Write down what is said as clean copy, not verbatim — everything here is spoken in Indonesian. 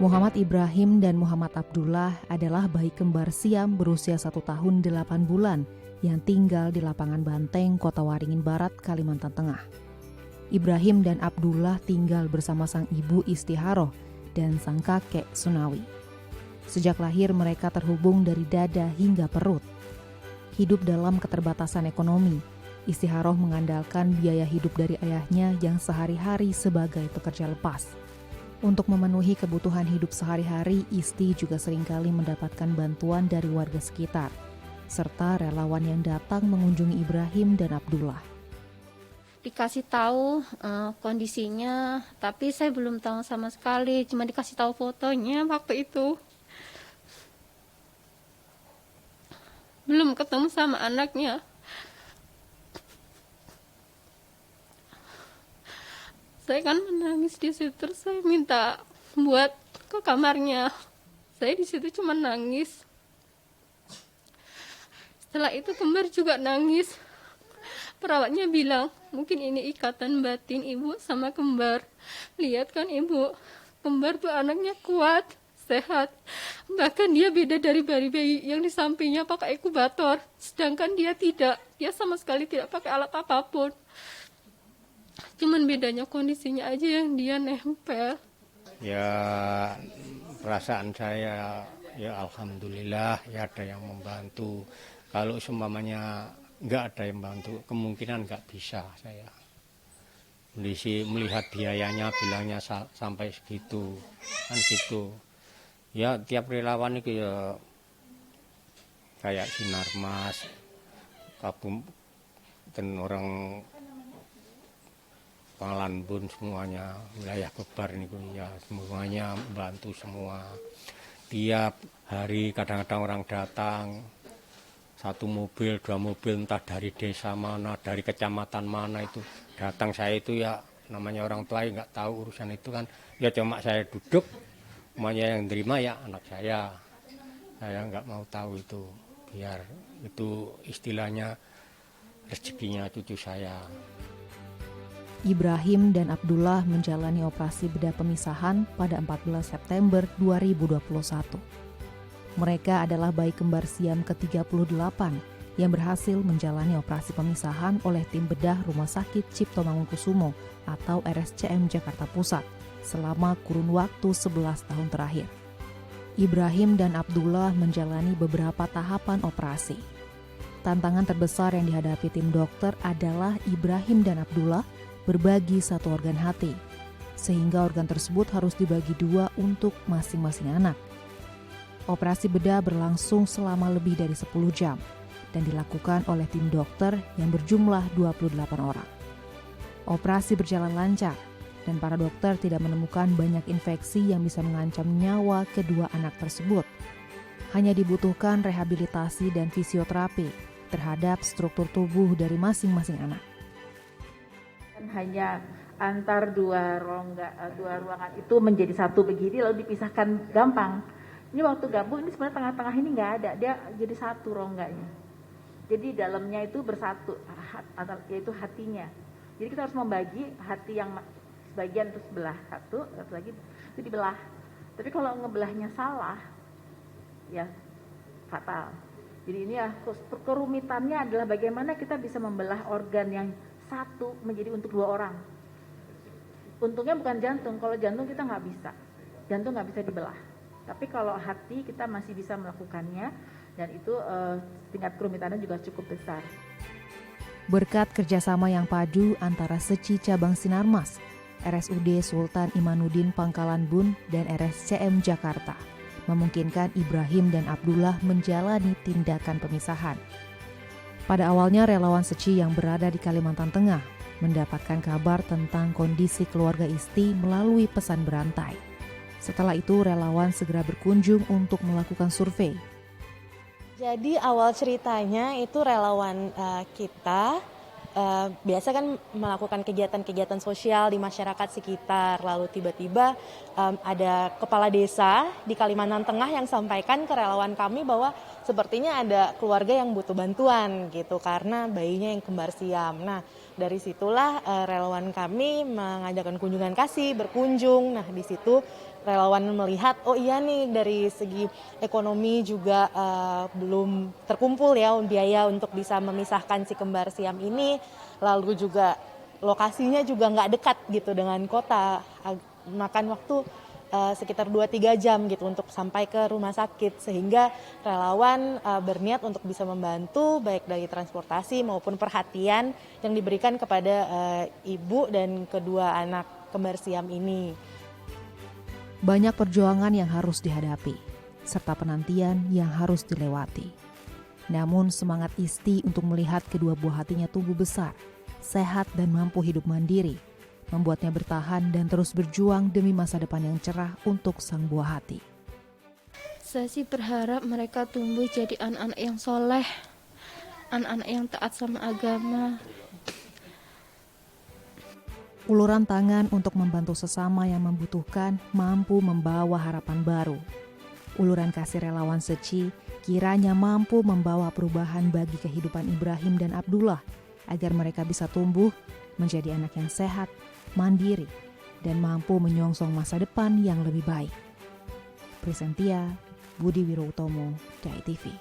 Muhammad Ibrahim dan Muhammad Abdullah adalah bayi kembar siam berusia 1 tahun 8 bulan yang tinggal di lapangan Banteng, Kota Waringin Barat, Kalimantan Tengah. Ibrahim dan Abdullah tinggal bersama sang ibu Istiharoh dan sang kakek Sunawi. Sejak lahir mereka terhubung dari dada hingga perut. Hidup dalam keterbatasan ekonomi, Istiharoh mengandalkan biaya hidup dari ayahnya yang sehari-hari sebagai pekerja lepas. Untuk memenuhi kebutuhan hidup sehari-hari, Isti juga seringkali mendapatkan bantuan dari warga sekitar, serta relawan yang datang mengunjungi Ibrahim dan Abdullah. Dikasih tahu kondisinya, tapi saya belum tahu sama sekali, cuma dikasih tahu fotonya waktu itu. Belum ketemu sama anaknya. Saya kan menangis di situ, terus saya minta buat ke kamarnya. Saya di situ cuma nangis. Setelah itu kembar juga nangis. Perawatnya bilang, mungkin ini ikatan batin ibu sama kembar. Lihat kan ibu, kembar tuh anaknya kuat, sehat. Bahkan dia beda dari bayi-bayi yang di sampingnya pakai inkubator. Sedangkan dia tidak, dia sama sekali tidak pakai alat apapun. Cuman bedanya kondisinya aja yang dia nempel. Ya perasaan saya ya alhamdulillah ya ada yang membantu. Kalau seumpamanya nggak ada yang membantu kemungkinan nggak bisa saya. Kondisi melihat biayanya bilangnya sampai segitu kan gitu. Ya tiap relawan itu ya kayak Sinarmas, Kabum dan orang Pangalanbun semuanya, wilayah Kebar ini ya semuanya membantu semua. Tiap hari kadang-kadang orang datang, 1 mobil, 2 mobil entah dari desa mana, dari kecamatan mana itu datang. Saya itu ya namanya orang tua nggak tahu urusan itu kan, ya cuma saya duduk, semuanya yang terima ya anak saya nggak mau tahu itu, biar itu istilahnya rezekinya cucu saya. Ibrahim dan Abdullah menjalani operasi bedah pemisahan pada 14 September 2021. Mereka adalah bayi kembar siam ke-38 yang berhasil menjalani operasi pemisahan oleh tim bedah Rumah Sakit Cipto Mangunkusumo atau RSCM Jakarta Pusat selama kurun waktu 11 tahun terakhir. Ibrahim dan Abdullah menjalani beberapa tahapan operasi. Tantangan terbesar yang dihadapi tim dokter adalah Ibrahim dan Abdullah berbagi satu organ hati, sehingga organ tersebut harus dibagi 2 untuk masing-masing anak. Operasi bedah berlangsung selama lebih dari 10 jam dan dilakukan oleh tim dokter yang berjumlah 28 orang. Operasi berjalan lancar dan para dokter tidak menemukan banyak infeksi yang bisa mengancam nyawa kedua anak tersebut. Hanya dibutuhkan rehabilitasi dan fisioterapi terhadap struktur tubuh dari masing-masing anak. Hanya antar dua ruangan itu menjadi satu begini lalu dipisahkan gampang. Ini waktu gabung ini sebenarnya tengah-tengah ini nggak ada, dia jadi satu rongganya. Jadi dalamnya itu bersatu, yaitu hatinya. Jadi kita harus membagi hati yang sebagian itu sebelah satu lagi itu dibelah. Tapi kalau ngebelahnya salah, ya fatal. Jadi ini ya kerumitannya adalah bagaimana kita bisa membelah organ yang satu menjadi untuk 2 orang. Untungnya bukan jantung, kalau jantung kita nggak bisa, jantung nggak bisa dibelah. Tapi kalau hati kita masih bisa melakukannya dan itu tingkat kerumitannya juga cukup besar. Berkat kerjasama yang padu antara SECI Cabang Sinarmas, RSUD Sultan Imanuddin Pangkalanbun dan RSCM Jakarta, memungkinkan Ibrahim dan Abdullah menjalani tindakan pemisahan. Pada awalnya relawan SECI yang berada di Kalimantan Tengah mendapatkan kabar tentang kondisi keluarga Isti melalui pesan berantai. Setelah itu relawan segera berkunjung untuk melakukan survei. Jadi awal ceritanya itu relawan kita biasa kan melakukan kegiatan-kegiatan sosial di masyarakat sekitar. Lalu tiba-tiba ada kepala desa di Kalimantan Tengah yang sampaikan ke relawan kami bahwa sepertinya ada keluarga yang butuh bantuan gitu karena bayinya yang kembar siam. Nah, Dari situlah relawan kami mengadakan kunjungan kasih, berkunjung. Nah, di situ relawan melihat, oh iya nih dari segi ekonomi juga belum terkumpul ya biaya untuk bisa memisahkan si kembar siam ini. Lalu juga lokasinya juga nggak dekat gitu dengan kota, makan waktu sekitar 2-3 jam gitu untuk sampai ke rumah sakit, sehingga relawan berniat untuk bisa membantu baik dari transportasi maupun perhatian yang diberikan kepada ibu dan kedua anak kembar siam ini. Banyak perjuangan yang harus dihadapi, serta penantian yang harus dilewati. Namun semangat Isti untuk melihat kedua buah hatinya tumbuh besar, sehat dan mampu hidup mandiri, membuatnya bertahan dan terus berjuang demi masa depan yang cerah untuk sang buah hati. Saya sih berharap mereka tumbuh jadi anak-anak yang soleh, anak-anak yang taat sama agama. Uluran tangan untuk membantu sesama yang membutuhkan mampu membawa harapan baru. Uluran kasih relawan Seci kiranya mampu membawa perubahan bagi kehidupan Ibrahim dan Abdullah agar mereka bisa tumbuh menjadi anak yang sehat, mandiri, dan mampu menyongsong masa depan yang lebih baik. Presentia, Budi Wirohutomo, Dai TV.